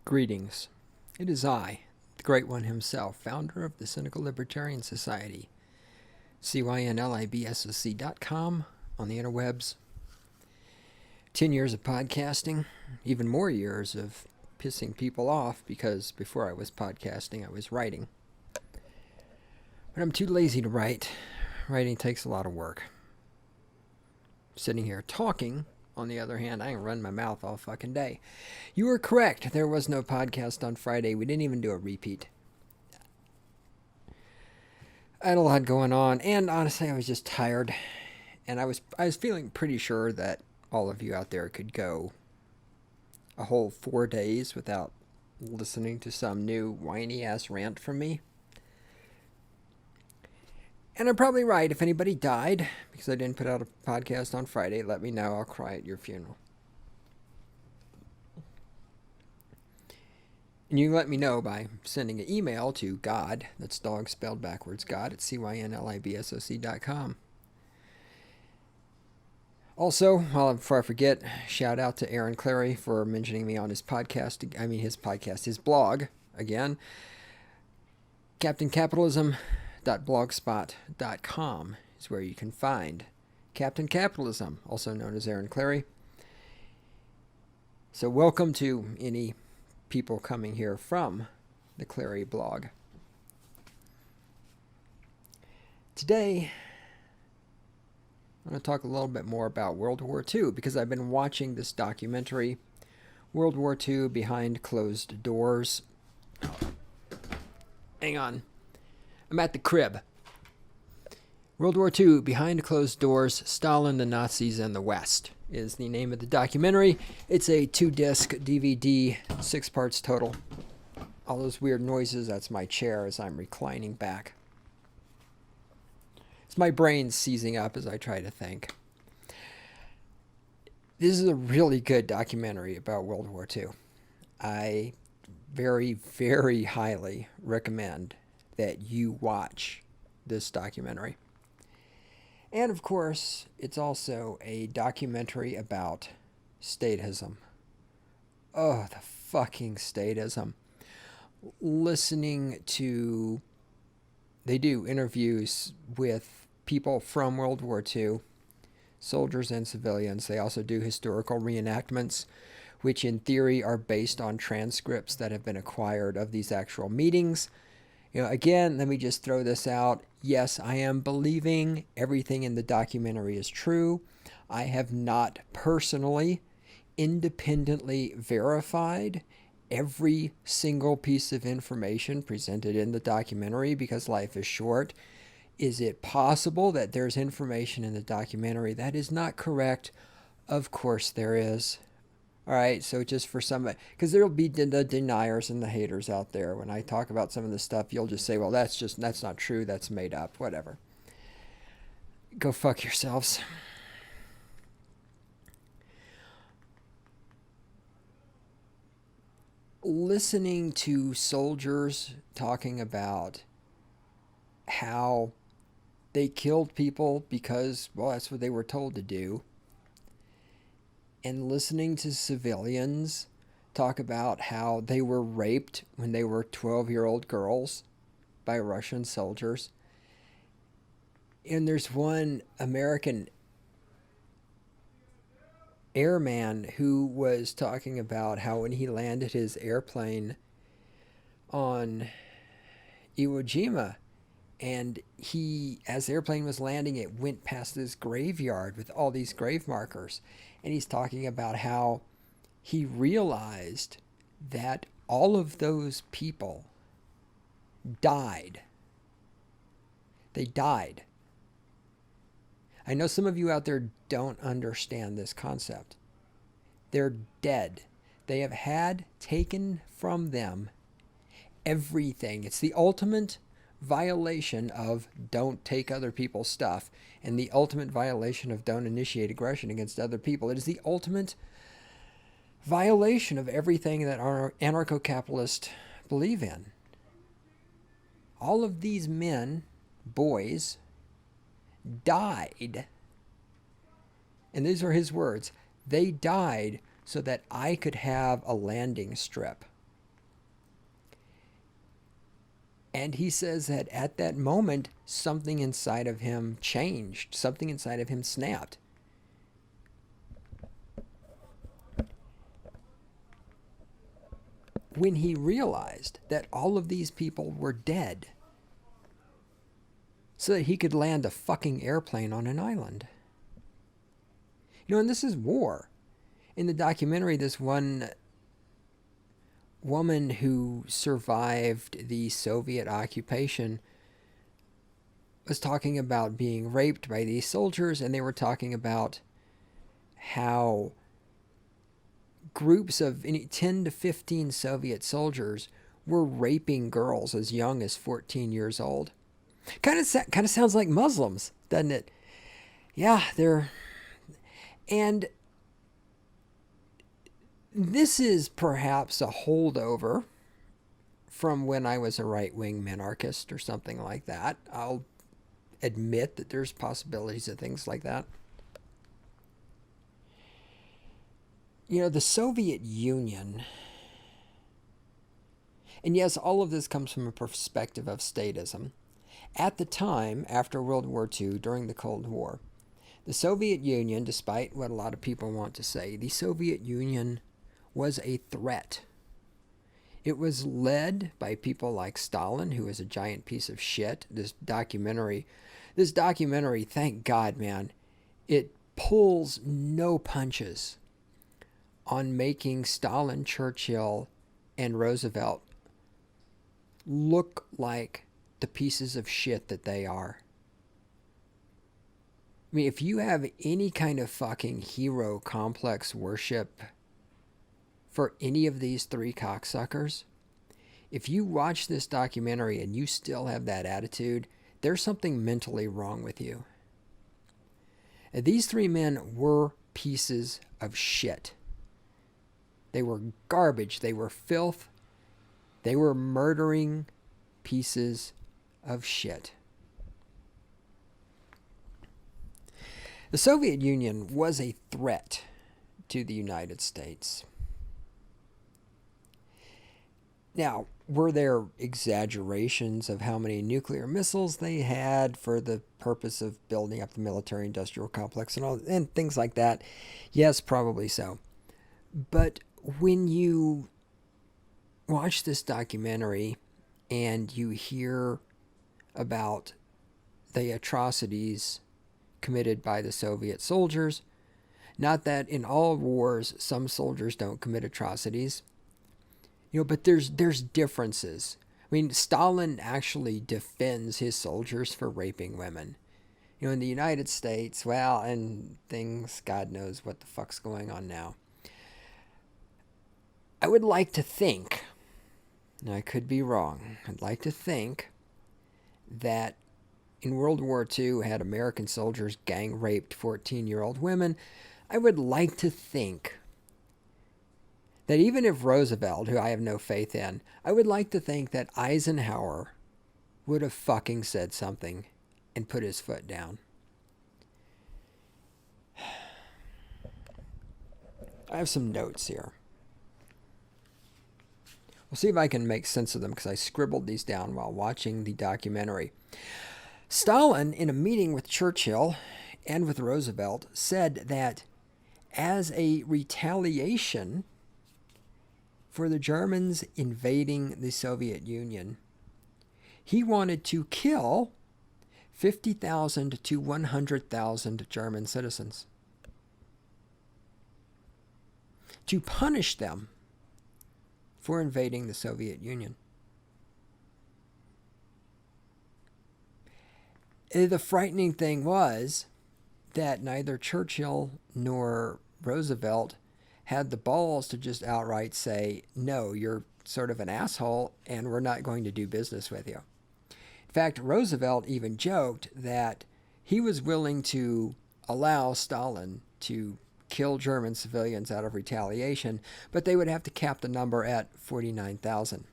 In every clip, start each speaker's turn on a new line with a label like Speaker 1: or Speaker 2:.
Speaker 1: Greetings. It is I, the Great One himself, founder of the Cynical Libertarian Society, cynlibsoc.com on the interwebs. 10 years of podcasting, even more years of pissing people off because before I was podcasting, I was writing. But I'm too lazy to write. Writing takes a lot of work. Sitting here talking, on the other hand, I can run my mouth all fucking day. You were correct. There was no podcast on Friday. We didn't even do a repeat. I had a lot going on, and honestly, I was just tired. And I was feeling pretty sure that all of you out there could go a whole 4 days without listening to some new whiny-ass rant from me. And I'm probably right. If anybody died because I didn't put out a podcast on Friday, let me know. I'll cry at your funeral. And you can let me know by sending an email to God, that's dog spelled backwards, God at cynlibsoc.com. Also, before I forget, shout out to Aaron Clary for mentioning me on his podcast, his blog, again, Captain Capitalism. .blogspot.com is where you can find Captain Capitalism, also known as Aaron Clary. So welcome to any people coming here from the Clary blog. Today, I'm going to talk a little bit more about World War II because I've been watching this documentary, World War II Behind Closed Doors. Hang on. I'm at the crib. World War II, Behind Closed Doors, Stalin, the Nazis, and the West is the name of the documentary. It's a 2-disc DVD, 6 parts total. All those weird noises, that's my chair as I'm reclining back. It's my brain seizing up as I try to think. This is a really good documentary about World War II. I very, very highly recommend that you watch this documentary. And of course, it's also a documentary about statism. Oh, the fucking statism. They do interviews with people from World War II, soldiers and civilians. They also do historical reenactments, which in theory are based on transcripts that have been acquired of these actual meetings. Again, let me just throw this out. Yes, I am believing everything in the documentary is true. I have not personally, independently verified every single piece of information presented in the documentary because life is short. Is it possible that there's information in the documentary that is not correct? Of course there is. All right, so just for somebody, because there'll be the deniers and the haters out there. When I talk about some of this stuff, you'll just say, well, that's not true, that's made up, whatever. Go fuck yourselves. Listening to soldiers talking about how they killed people because, well, that's what they were told to do. And listening to civilians talk about how they were raped when they were 12-year-old girls by Russian soldiers. And there's one American airman who was talking about how when he landed his airplane on Iwo Jima, and as the airplane was landing, it went past this graveyard with all these grave markers. And he's talking about how he realized that all of those people died. They died. I know some of you out there don't understand this concept. They're dead. They have had taken from them everything. It's the ultimate violation of don't take other people's stuff and the ultimate violation of don't initiate aggression against other people. It is the ultimate violation of everything that our anarcho-capitalists believe in. All of these men, boys, died. And these are his words. They died so that I could have a landing strip. And he says that at that moment, something inside of him changed, something inside of him snapped. When he realized that all of these people were dead, so that he could land a fucking airplane on an island. And this is war. In the documentary, this one woman who survived the Soviet occupation was talking about being raped by these soldiers, and they were talking about how groups of 10 to 15 Soviet soldiers were raping girls as young as 14 years old. Kind of sounds like Muslims, doesn't it? Yeah, they're... And this is perhaps a holdover from when I was a right-wing minarchist or something like that. I'll admit that there's possibilities of things like that. The Soviet Union, and yes, all of this comes from a perspective of statism. At the time, after World War II, during the Cold War, the Soviet Union, despite what a lot of people want to say, the Soviet Union was a threat. It was led by people like Stalin, who was a giant piece of shit. This documentary, thank God, man, it pulls no punches on making Stalin, Churchill, and Roosevelt look like the pieces of shit that they are. I mean, if you have any kind of fucking hero complex worship for any of these three cocksuckers, if you watch this documentary and you still have that attitude, there's something mentally wrong with you. And these three men were pieces of shit. They were garbage. They were filth. They were murdering pieces of shit. The Soviet Union was a threat to the United States. Now, were there exaggerations of how many nuclear missiles they had for the purpose of building up the military-industrial complex and things like that? Yes, probably so. But when you watch this documentary and you hear about the atrocities committed by the Soviet soldiers, not that in all wars some soldiers don't commit atrocities, but there's differences. I mean, Stalin actually defends his soldiers for raping women. In the United States, well, and things, God knows what the fuck's going on now. I would like to think, and I could be wrong, I'd like to think that in World War II had American soldiers gang raped 14-year-old women. I would like to think that even if Roosevelt, who I have no faith in, I would like to think that Eisenhower would have fucking said something and put his foot down. I have some notes here. We'll see if I can make sense of them because I scribbled these down while watching the documentary. Stalin, in a meeting with Churchill and with Roosevelt, said that as a retaliation for the Germans invading the Soviet Union, he wanted to kill 50,000 to 100,000 German citizens to punish them for invading the Soviet Union. The frightening thing was that neither Churchill nor Roosevelt had the balls to just outright say, no, you're sort of an asshole and we're not going to do business with you. In fact, Roosevelt even joked that he was willing to allow Stalin to kill German civilians out of retaliation, but they would have to cap the number at 49,000.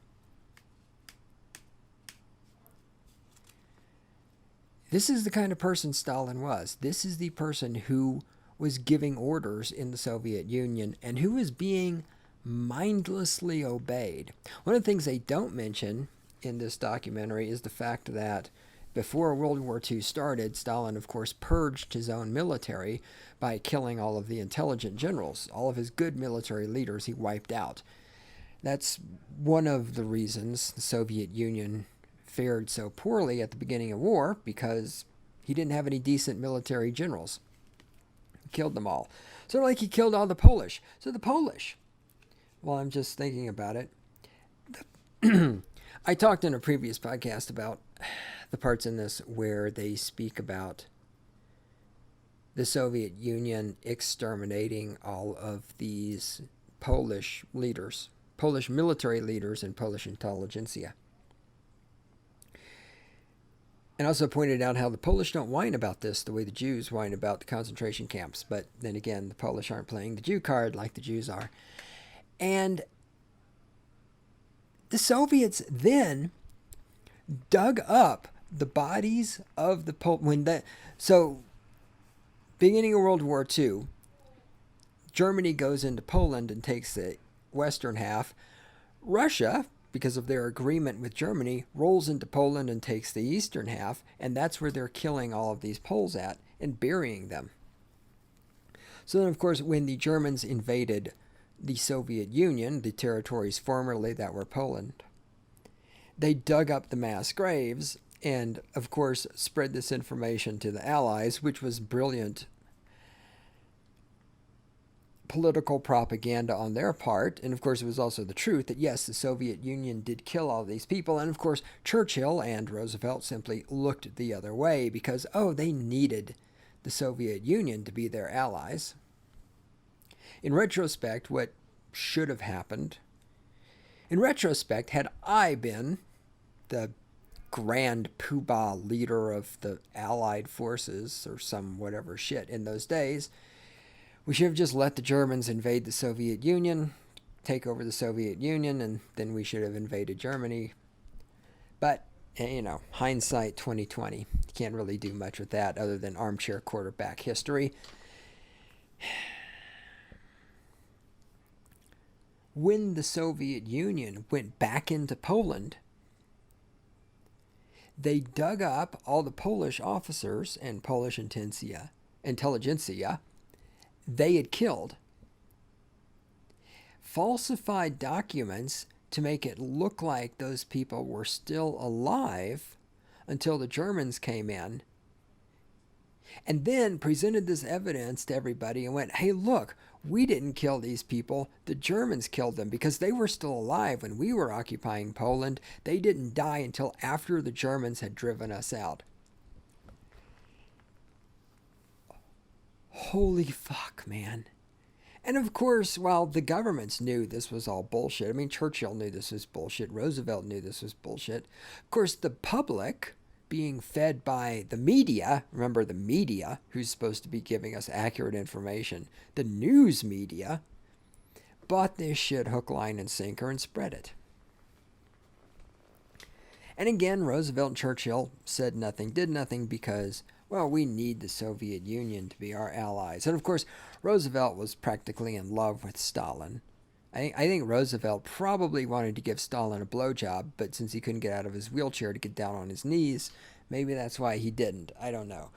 Speaker 1: This is the kind of person Stalin was. This is the person who was giving orders in the Soviet Union and who was being mindlessly obeyed. One of the things they don't mention in this documentary is the fact that before World War II started, Stalin, of course, purged his own military by killing all of the intelligent generals. All of his good military leaders he wiped out. That's one of the reasons the Soviet Union fared so poorly at the beginning of war, because he didn't have any decent military generals. He killed them all. Sort of like he killed all the Polish. So the Polish, well, I'm just thinking about it. I talked in a previous podcast about the parts in this where they speak about the Soviet Union exterminating all of these Polish leaders, Polish military leaders, and Polish intelligentsia. And also pointed out how the Polish don't whine about this the way the Jews whine about the concentration camps. But then again, the Polish aren't playing the Jew card like the Jews are. And the Soviets then dug up the bodies of the Polish. So, beginning of World War II, Germany goes into Poland and takes the western half. Russia, because of their agreement with Germany, rolls into Poland and takes the eastern half, and that's where they're killing all of these Poles at and burying them. So then, of course, when the Germans invaded the Soviet Union, the territories formerly that were Poland, they dug up the mass graves and, of course, spread this information to the Allies, which was brilliant political propaganda on their part. And of course, it was also the truth that yes, the Soviet Union did kill all these people. And of course, Churchill and Roosevelt simply looked the other way because, oh, they needed the Soviet Union to be their allies. In retrospect, what should have happened, in retrospect, had I been the grand poobah leader of the Allied forces or some whatever shit in those days, we should have just let the Germans invade the Soviet Union, take over the Soviet Union, and then we should have invaded Germany. But, you know, hindsight 2020. You can't really do much with that other than armchair quarterback history. When the Soviet Union went back into Poland, they dug up all the Polish officers and Polish intelligentsia they had killed, falsified documents to make it look like those people were still alive until the Germans came in, and then presented this evidence to everybody and went, hey, look, we didn't kill these people. The Germans killed them because they were still alive when we were occupying Poland. They didn't die until after the Germans had driven us out. Holy fuck, man. And of course, while the governments knew this was all bullshit, I mean, Churchill knew this was bullshit, Roosevelt knew this was bullshit. Of course, the public, being fed by the media, remember the media, who's supposed to be giving us accurate information, the news media, bought this shit hook, line, and sinker and spread it. And again, Roosevelt and Churchill said nothing, did nothing because, well, we need the Soviet Union to be our allies. And of course, Roosevelt was practically in love with Stalin. I think Roosevelt probably wanted to give Stalin a blowjob, but since he couldn't get out of his wheelchair to get down on his knees, maybe that's why he didn't. I don't know.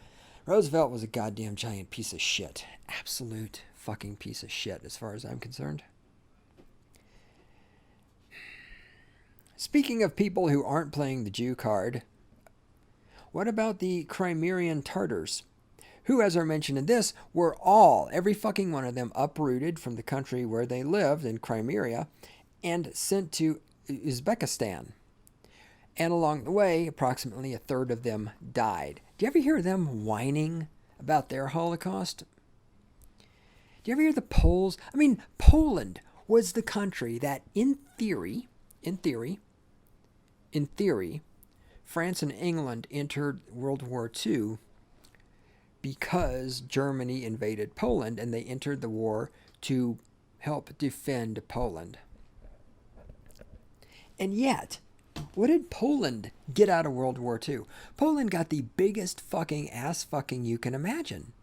Speaker 1: Roosevelt was a goddamn giant piece of shit. Absolute fucking piece of shit as far as I'm concerned. Speaking of people who aren't playing the Jew card, what about the Crimean Tartars, who, as I mentioned in this, were every fucking one of them, uprooted from the country where they lived in Crimea and sent to Uzbekistan. And along the way, approximately a third of them died. Do you ever hear them whining about their Holocaust? Do you ever hear the Poles? I mean, Poland was the country that, in theory, France and England entered World War II because Germany invaded Poland, and they entered the war to help defend Poland. And yet, what did Poland get out of World War II? Poland got the biggest fucking ass fucking you can imagine.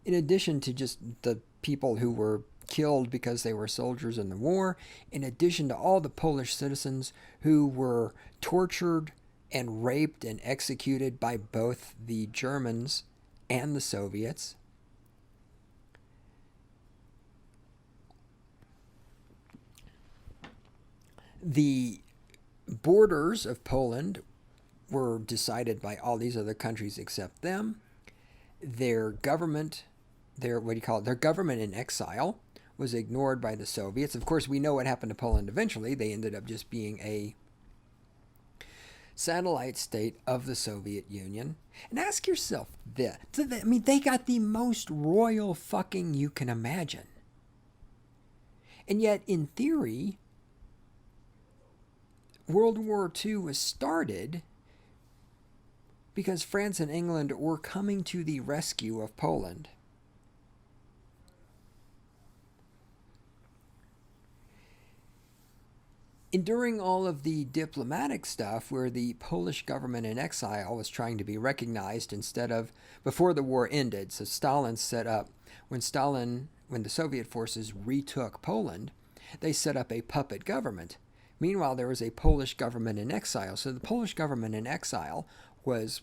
Speaker 1: In addition to just the people who were killed because they were soldiers in the war, in addition to all the Polish citizens who were tortured and raped and executed by both the Germans and the Soviets. The borders of Poland were decided by all these other countries except them. Their government, their government in exile was ignored by the Soviets. Of course, we know what happened to Poland eventually. They ended up just being a satellite state of the Soviet Union. And ask yourself this. I mean, they got the most royal fucking you can imagine. And yet, in theory, World War II was started because France and England were coming to the rescue of Poland. And during all of the diplomatic stuff where the Polish government in exile was trying to be recognized instead of before the war ended, so Stalin set up, when the Soviet forces retook Poland, they set up a puppet government. Meanwhile, there was a Polish government in exile. So the Polish government in exile was,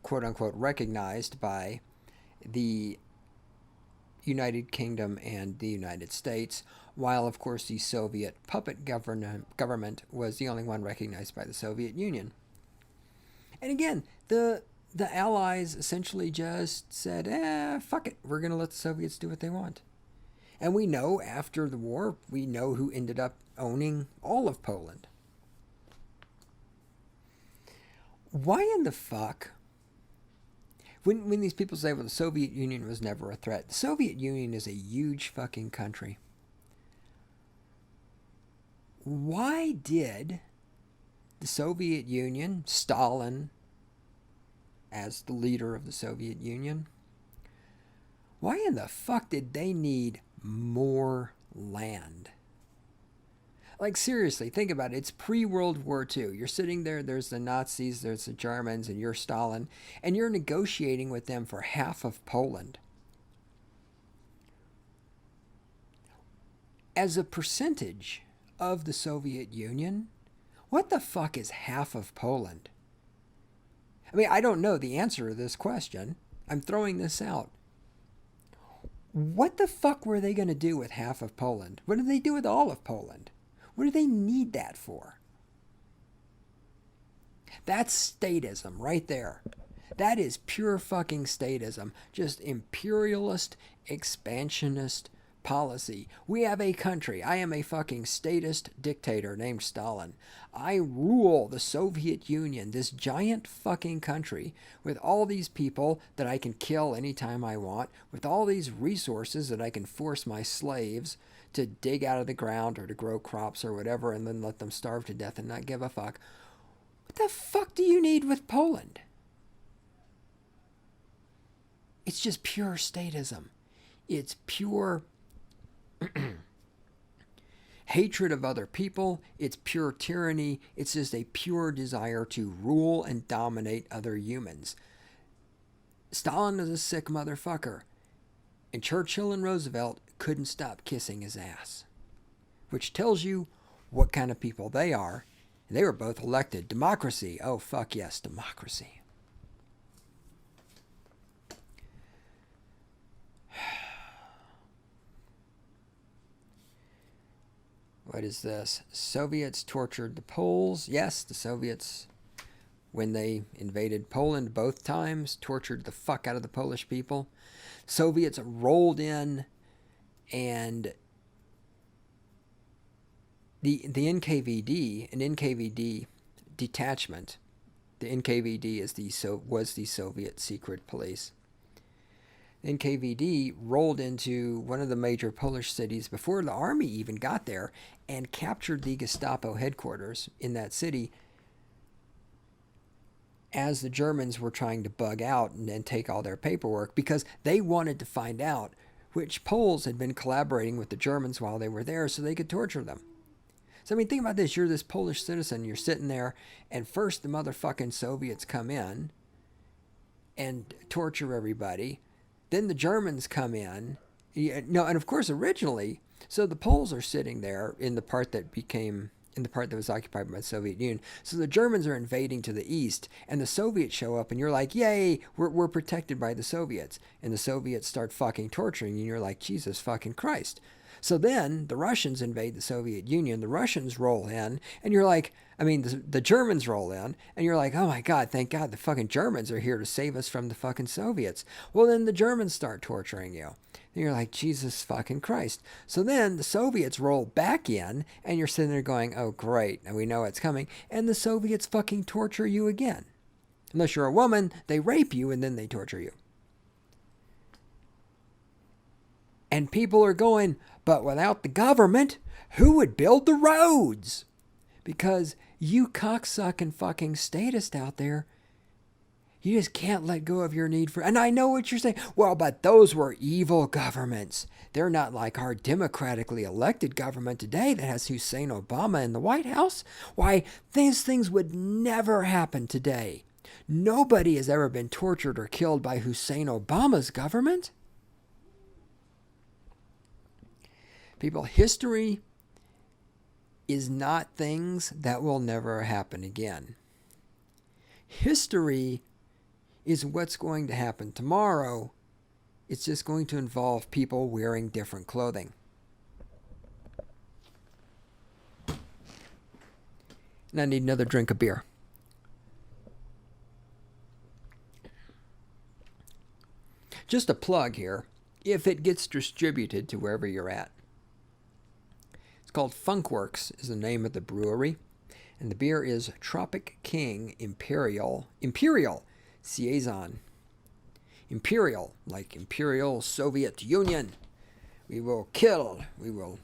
Speaker 1: quote unquote, recognized by the United Kingdom and the United States, while, of course, the Soviet puppet government was the only one recognized by the Soviet Union. And again, the Allies essentially just said, fuck it, we're going to let the Soviets do what they want. And we know after the war, we know who ended up owning all of Poland. Why in the fuck, when these people say, well, the Soviet Union was never a threat, the Soviet Union is a huge fucking country. Why did the Soviet Union, Stalin as the leader of the Soviet Union, why in the fuck did they need more land? Like, seriously, think about it. It's pre-World War II. You're sitting there, there's the Nazis, there's the Germans, and you're Stalin, and you're negotiating with them for half of Poland. As a percentage of the Soviet Union, what the fuck is half of Poland? I mean, I don't know the answer to this question. I'm throwing this out. What the fuck were they going to do with half of Poland? What did they do with all of Poland? What do they need that for? That's statism right there. That is pure fucking statism. Just imperialist, expansionist policy. We have a country. I am a fucking statist dictator named Stalin. I rule the Soviet Union, this giant fucking country, with all these people that I can kill anytime I want, with all these resources that I can force my slaves to dig out of the ground or to grow crops or whatever, and then let them starve to death and not give a fuck. What the fuck do you need with Poland? It's just pure statism. It's pure hatred of other people. It's pure tyranny. It's just a pure desire to rule and dominate other humans. Stalin is a sick motherfucker. And Churchill and Roosevelt couldn't stop kissing his ass. Which tells you what kind of people they are. They were both elected. Democracy. Oh, fuck yes, democracy. What is this? Soviets tortured the Poles. Yes, the Soviets, when they invaded Poland both times, tortured the fuck out of the Polish people. Soviets rolled in, and the NKVD, an NKVD detachment, the NKVD was the Soviet secret police. NKVD rolled into one of the major Polish cities before the army even got there and captured the Gestapo headquarters in that city as the Germans were trying to bug out and take all their paperwork, because they wanted to find out which Poles had been collaborating with the Germans while they were there so they could torture them. So, I mean, think about this. You're this Polish citizen. You're sitting there, and first the motherfucking Soviets come in and torture everybody. Then the Germans come in. And of course, originally, So the Poles are sitting there in the part that was occupied by the Soviet Union. So the Germans are invading to the east, and the Soviets show up, and you're like, yay, we're protected by the Soviets. And the Soviets start fucking torturing you, and you're like, Jesus fucking Christ. So then the Russians invade the Soviet Union. The Russians roll in, and you're like, the Germans roll in, and you're like, oh my God, thank God the fucking Germans are here to save us from the fucking Soviets. Well, then the Germans start torturing you. And you're like, Jesus fucking Christ. So then the Soviets roll back in, and you're sitting there going, oh great, and we know it's coming. And the Soviets fucking torture you again. Unless you're a woman, they rape you, and then they torture you. And people are going, but without the government, who would build the roads? Because you cocksucking fucking statists out there, you just can't let go of your need for... And I know what you're saying. Well, but those were evil governments. They're not like our democratically elected government today that has Hussein Obama in the White House. Why, these things would never happen today. Nobody has ever been tortured or killed by Hussein Obama's government. People, history is not things that will never happen again. History is what's going to happen tomorrow. It's just going to involve people wearing different clothing. And I need another drink of beer. Just a plug here, if it gets distributed to wherever you're at. It's called Funkworks is the name of the brewery. And the beer is Tropic King Imperial Saison. Imperial, like Imperial Soviet Union. We will kill, we will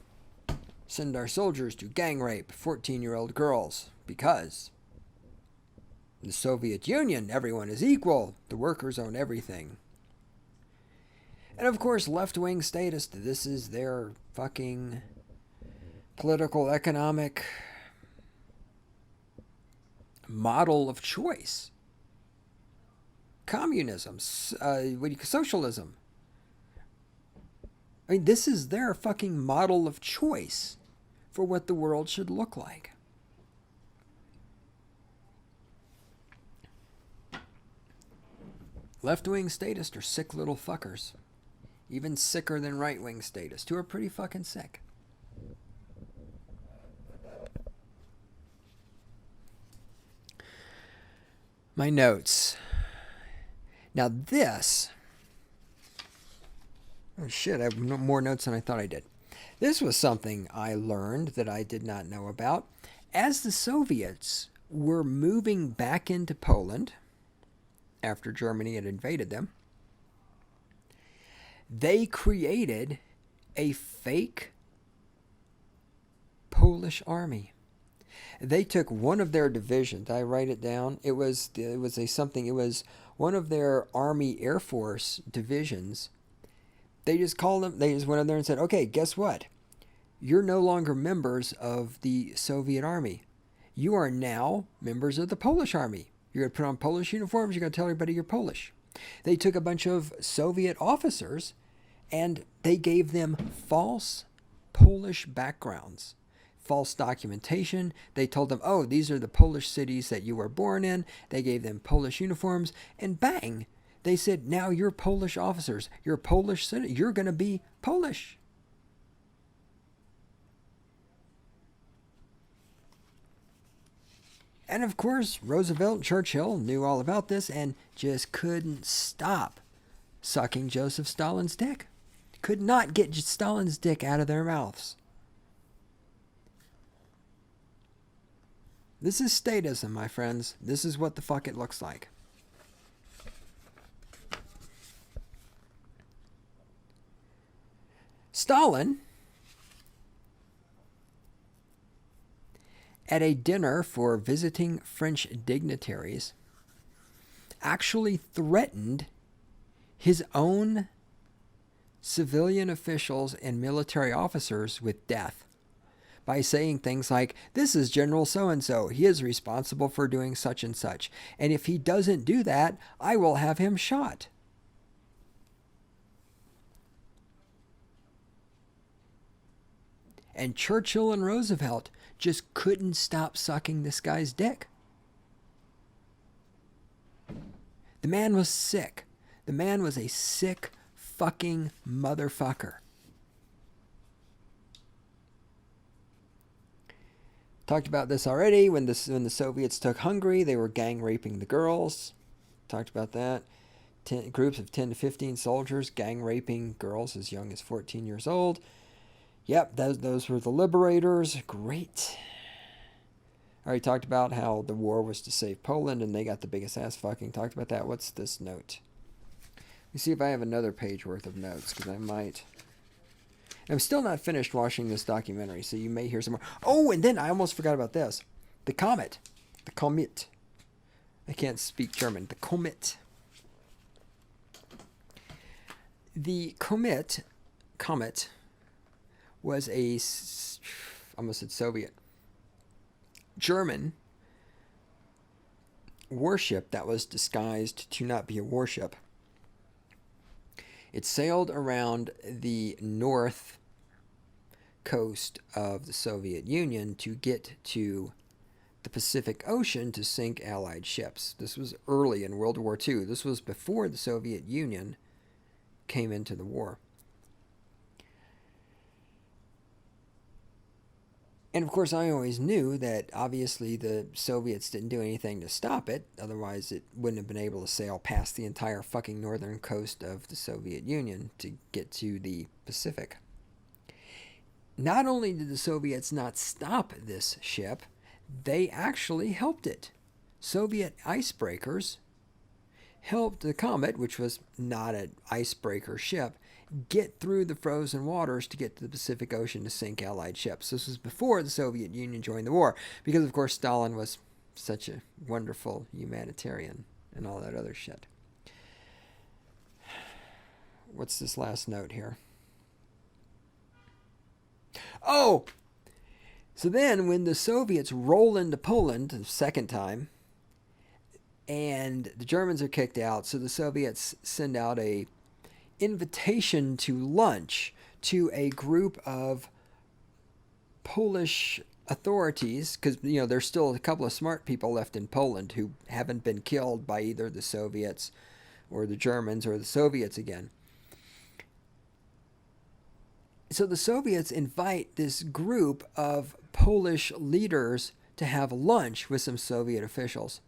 Speaker 1: send our soldiers to gang rape 14-year-old girls because in the Soviet Union, everyone is equal. The workers own everything. And of course, left-wing statists, this is their fucking political, economic model of choice. Communism, socialism. I mean, this is their fucking model of choice for what the world should look like. Left-wing statists are sick little fuckers. Even sicker than right-wing statists, who are pretty fucking sick. My notes. Now this... Oh shit, I have more notes than I thought I did. This was something I learned that I did not know about. As the Soviets were moving back into Poland, after Germany had invaded them, they created a fake Polish army. They took one of their divisions. I write it down. It was one of their Army Air Force divisions. They just went in there and said, okay, guess what? You're no longer members of the Soviet army. You are now members of the Polish army. You're going to put on Polish uniforms. You're going to tell everybody you're Polish. They took a bunch of Soviet officers and they gave them false Polish backgrounds, false documentation. They told them, oh, these are the Polish cities that you were born in. They gave them Polish uniforms, and bang, they said, now you're Polish officers. You're Polish citizens. You're going to be Polish. And of course, Roosevelt and Churchill knew all about this and just couldn't stop sucking Joseph Stalin's dick. Could not get Stalin's dick out of their mouths. This is statism, my friends. This is what the fuck it looks like. Stalin, at a dinner for visiting French dignitaries, actually threatened his own civilian officials and military officers with death by saying things like, this is General so-and-so. He is responsible for doing such and such. And if he doesn't do that, I will have him shot. And Churchill and Roosevelt just couldn't stop sucking this guy's dick. The man was sick. The man was a sick fucking motherfucker. Talked about this already. When the Soviets took Hungary, they were gang raping the girls. Talked about that. Groups of 10 to 15 soldiers gang raping girls as young as 14 years old. Yep, those were the liberators. Great. I already talked about how the war was to save Poland and they got the biggest ass fucking. Talked about that. What's this note? Let me see if I have another page worth of notes, because I might. I'm still not finished watching this documentary, so you may hear some more. Oh, and then I almost forgot about this. The comet. The comet. I can't speak German. The comet. The comet was a, almost said Soviet, German warship that was disguised to not be a warship. It sailed around the north coast of the Soviet Union to get to the Pacific Ocean to sink Allied ships. This was early in World War II. This was before the Soviet Union came into the war. And of course, I always knew that obviously the Soviets didn't do anything to stop it. Otherwise, it wouldn't have been able to sail past the entire fucking northern coast of the Soviet Union to get to the Pacific. Not only did the Soviets not stop this ship, they actually helped it. Soviet icebreakers helped the Comet, which was not an icebreaker ship, get through the frozen waters to get to the Pacific Ocean to sink Allied ships. This was before the Soviet Union joined the war, because of course Stalin was such a wonderful humanitarian and all that other shit. What's this last note here? Oh! So then when the Soviets roll into Poland the second time, and the Germans are kicked out, so the Soviets send out a invitation to lunch to a group of Polish authorities, because there's still a couple of smart people left in Poland who haven't been killed by either the Soviets or the Germans or the Soviets again. So the Soviets invite this group of Polish leaders to have lunch with some Soviet officials.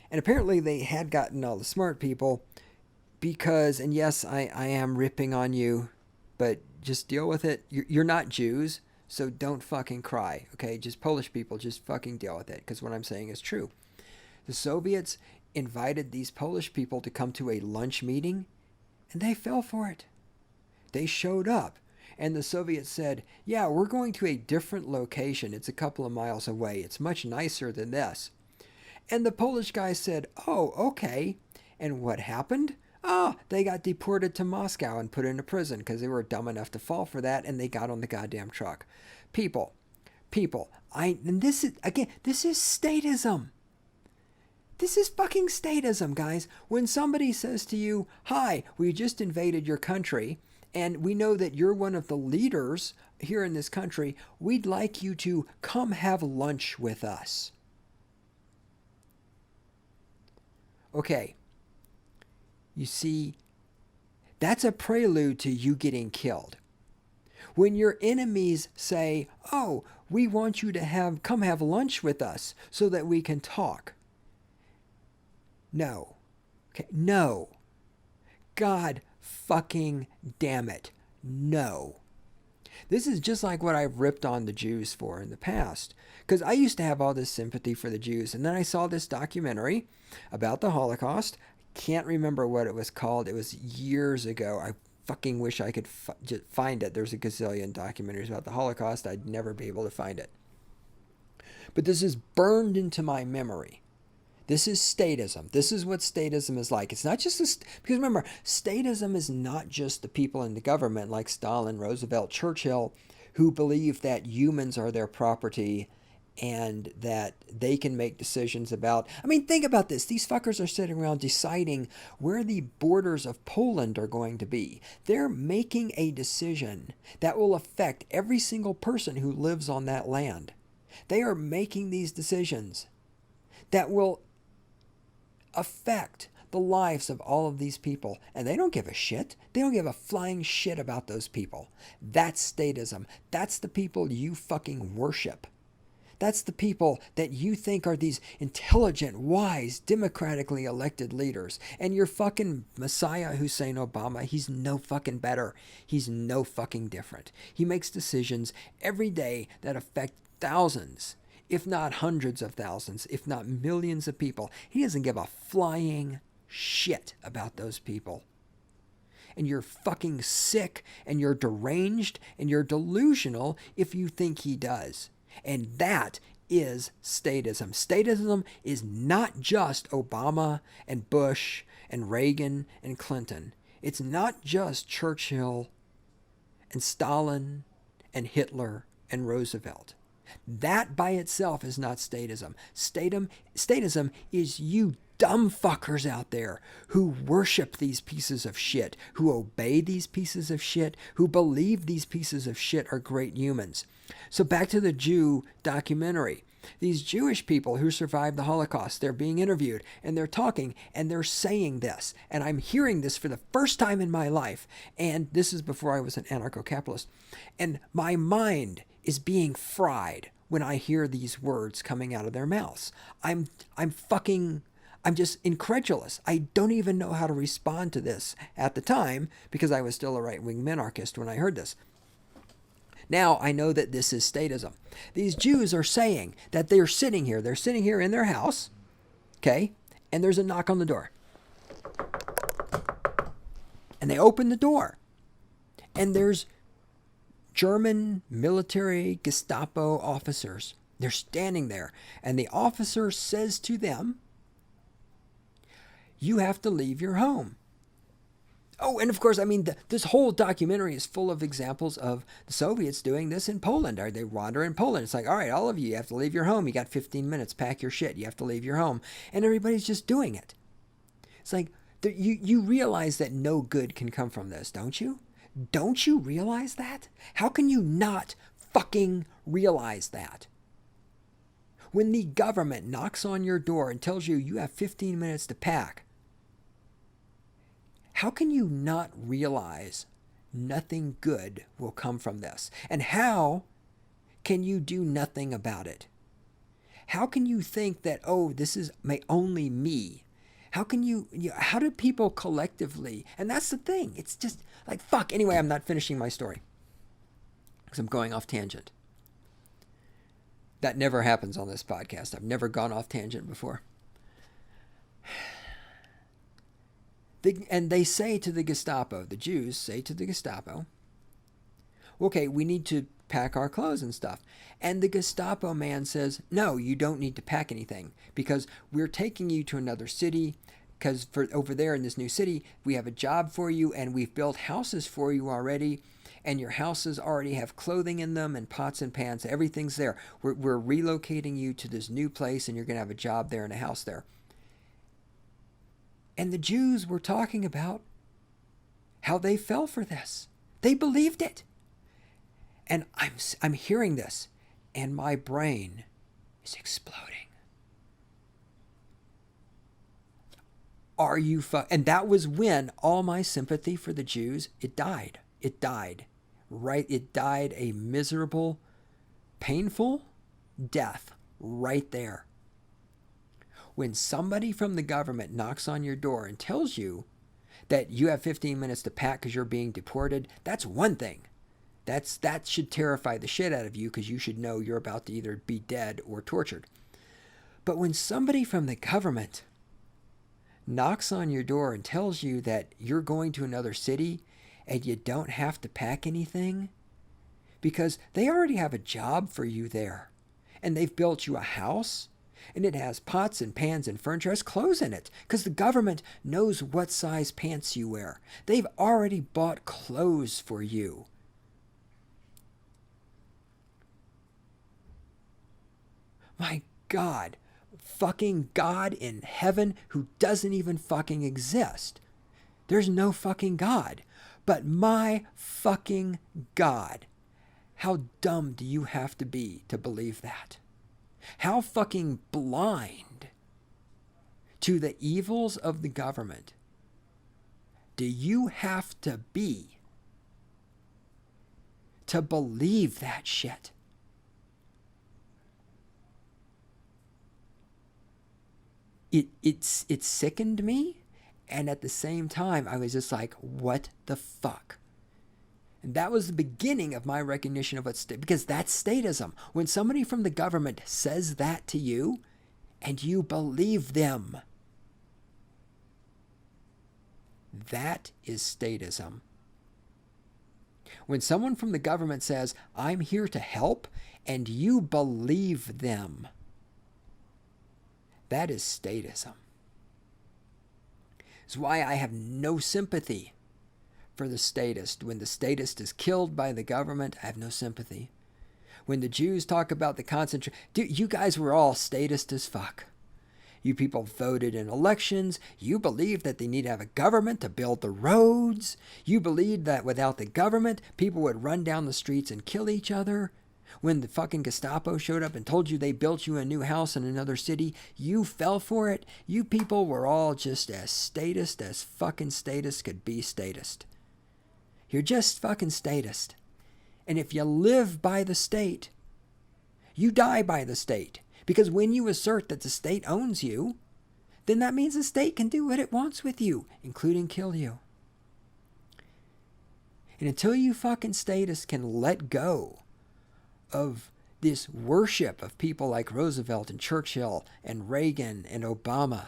Speaker 1: And apparently they had gotten all the smart people because, and yes, I am ripping on you, but just deal with it. You're not Jews, so don't fucking cry, okay? Just Polish people, just fucking deal with it, because what I'm saying is true. The Soviets invited these Polish people to come to a lunch meeting, and they fell for it. They showed up, and the Soviets said, yeah, we're going to a different location. It's a couple of miles away. It's much nicer than this. And the Polish guy said, oh, okay. And what happened? They got deported to Moscow and put into prison because they were dumb enough to fall for that, and they got on the goddamn truck. People, and this is statism. This is fucking statism, guys. When somebody says to you, hi, we just invaded your country, and we know that you're one of the leaders here in this country, we'd like you to come have lunch with us. Okay, you see, that's a prelude to you getting killed. When your enemies say, oh, we want you to come have lunch with us so that we can talk. No. Okay, no. God fucking damn it. No. This is just like what I've ripped on the Jews for in the past. Because I used to have all this sympathy for the Jews. And then I saw this documentary about the Holocaust. Can't remember what it was called. It was years ago. I fucking wish I could just find it. There's a gazillion documentaries about the Holocaust. I'd never be able to find it. But this is burned into my memory. This is statism. This is what statism is like. It's not just because remember, statism is not just the people in the government like Stalin, Roosevelt, Churchill, who believe that humans are their property and that they can make decisions about. I mean, think about this. These fuckers are sitting around deciding where the borders of Poland are going to be. They're making a decision that will affect every single person who lives on that land. They are making these decisions that will affect the lives of all of these people. And they don't give a shit. They don't give a flying shit about those people. That's statism. That's the people you fucking worship. That's the people that you think are these intelligent, wise, democratically elected leaders. And your fucking Messiah, Hussein Obama, he's no fucking better. He's no fucking different. He makes decisions every day that affect thousands, if not hundreds of thousands, if not millions of people. He doesn't give a flying shit about those people. And you're fucking sick, and you're deranged, and you're delusional if you think he does. And that is statism. Statism is not just Obama and Bush and Reagan and Clinton. It's not just Churchill and Stalin and Hitler and Roosevelt. That by itself is not statism. Statism is you dumb fuckers out there who worship these pieces of shit, who obey these pieces of shit, who believe these pieces of shit are great humans. So back to the Jew documentary. These Jewish people who survived the Holocaust, they're being interviewed and they're talking and they're saying this. And I'm hearing this for the first time in my life. And this is before I was an anarcho-capitalist. And my mind is being fried when I hear these words coming out of their mouths. I'm just incredulous. I don't even know how to respond to this at the time because I was still a right-wing minarchist when I heard this. Now I know that this is statism. These Jews are saying that they're sitting here. They're sitting here in their house, okay? And there's a knock on the door. And they open the door. And there's German military Gestapo officers. They're standing there. And the officer says to them, "You have to leave your home." Oh, and of course, I mean, this whole documentary is full of examples of the Soviets doing this in Poland. They wander in Poland. It's like, all right, all of you have to leave your home. You got 15 minutes. Pack your shit. You have to leave your home. And everybody's just doing it. It's like, you realize that no good can come from this, don't you? Don't you realize that? How can you not fucking realize that? When the government knocks on your door and tells you you have 15 minutes to pack, how can you not realize nothing good will come from this? And how can you do nothing about it? How can you think that, oh, this is only me? How can how do people collectively, and that's the thing, it's just like, fuck. Anyway, I'm not finishing my story because I'm going off tangent. That never happens on this podcast. I've never gone off tangent before. And they say to the Gestapo, the Jews say to the Gestapo, okay, we need to pack our clothes and stuff. And the Gestapo man says, no, you don't need to pack anything because we're taking you to another city because over there in this new city, we have a job for you and we've built houses for you already. And your houses already have clothing in them and pots and pans. Everything's there. We're relocating you to this new place and you're going to have a job there and a house there. And the Jews were talking about how they fell for this. They believed it. And I'm hearing this, and my brain is exploding. Are you and that was when all my sympathy for the Jews, it died. It died. Right? It died a miserable, painful death right there. When somebody from the government knocks on your door and tells you that you have 15 minutes to pack because you're being deported, that's one thing. That should terrify the shit out of you because you should know you're about to either be dead or tortured. But when somebody from the government knocks on your door and tells you that you're going to another city and you don't have to pack anything because they already have a job for you there and they've built you a house, and it has pots and pans and furniture, has clothes in it, because the government knows what size pants you wear. They've already bought clothes for you. My God. Fucking God in heaven who doesn't even fucking exist. There's no fucking God. But my fucking God. How dumb do you have to be to believe that? How fucking blind to the evils of the government do you have to be to believe that shit? It sickened me, and at the same time I was just like, what the fuck? And that was the beginning of my recognition of because that's statism. When somebody from the government says that to you and you believe them, that is statism. When someone from the government says, I'm here to help, and you believe them, that is statism. It's why I have no sympathy for the statist. When the statist is killed by the government, I have no sympathy. When the Jews talk about the concentration, dude, you guys were all statist as fuck. You people voted in elections. You believed that they need to have a government to build the roads. You believed that without the government, people would run down the streets and kill each other. When the fucking Gestapo showed up and told you they built you a new house in another city, you fell for it. You people were all just as statist as fucking statist could be statist. You're just fucking statist. And if you live by the state, you die by the state. Because when you assert that the state owns you, then that means the state can do what it wants with you, including kill you. And until you fucking statists can let go of this worship of people like Roosevelt and Churchill and Reagan and Obama,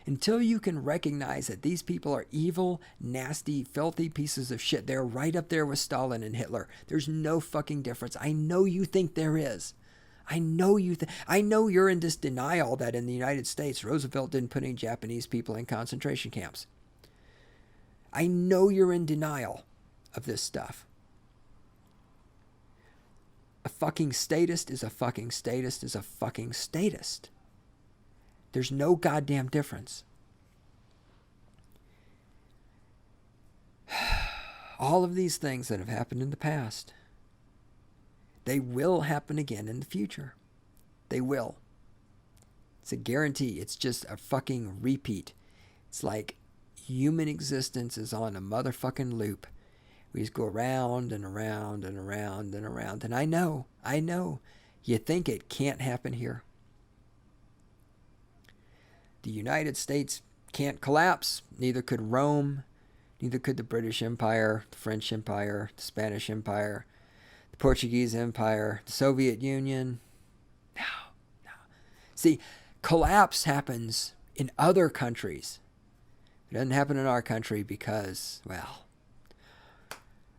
Speaker 1: until you can recognize that these people are evil, nasty, filthy pieces of shit, they're right up there with Stalin and Hitler. There's no fucking difference. I know you think there is. I know you're in this denial that in the United States, Roosevelt didn't put any Japanese people in concentration camps. I know you're in denial of this stuff. A fucking statist is a fucking statist is a fucking statist. There's no goddamn difference. All of these things that have happened in the past, they will happen again in the future. They will. It's a guarantee. It's just a fucking repeat. It's like human existence is on a motherfucking loop. We just go around and around and around and around. And I know, you think it can't happen here. The United States can't collapse. Neither could Rome. Neither could the British Empire, the French Empire, the Spanish Empire, the Portuguese Empire, the Soviet Union. No. See, collapse happens in other countries. It doesn't happen in our country because, well,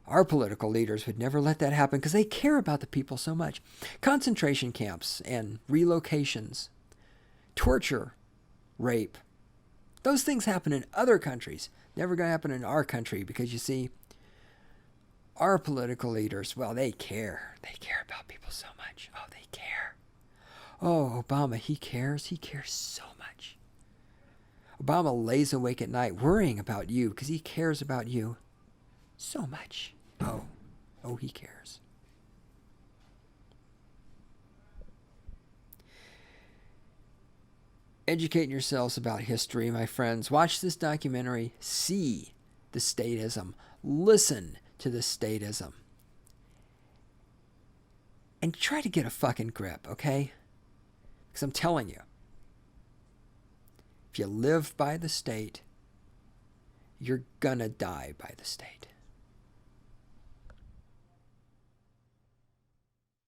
Speaker 1: our political leaders would never let that happen because they care about the people so much. Concentration camps and relocations, torture, rape, those things happen in other countries. Never going to happen in our country because, you see, our political leaders, well, they care. They care about people so much. Oh, they care. Oh, Obama, he cares. He cares so much. Obama lays awake at night worrying about you because he cares about you so much. Oh, he cares. Educate yourselves about history, my friends. Watch this documentary. See the statism. Listen to the statism. And try to get a fucking grip, okay? Because I'm telling you, if you live by the state, you're gonna die by the state.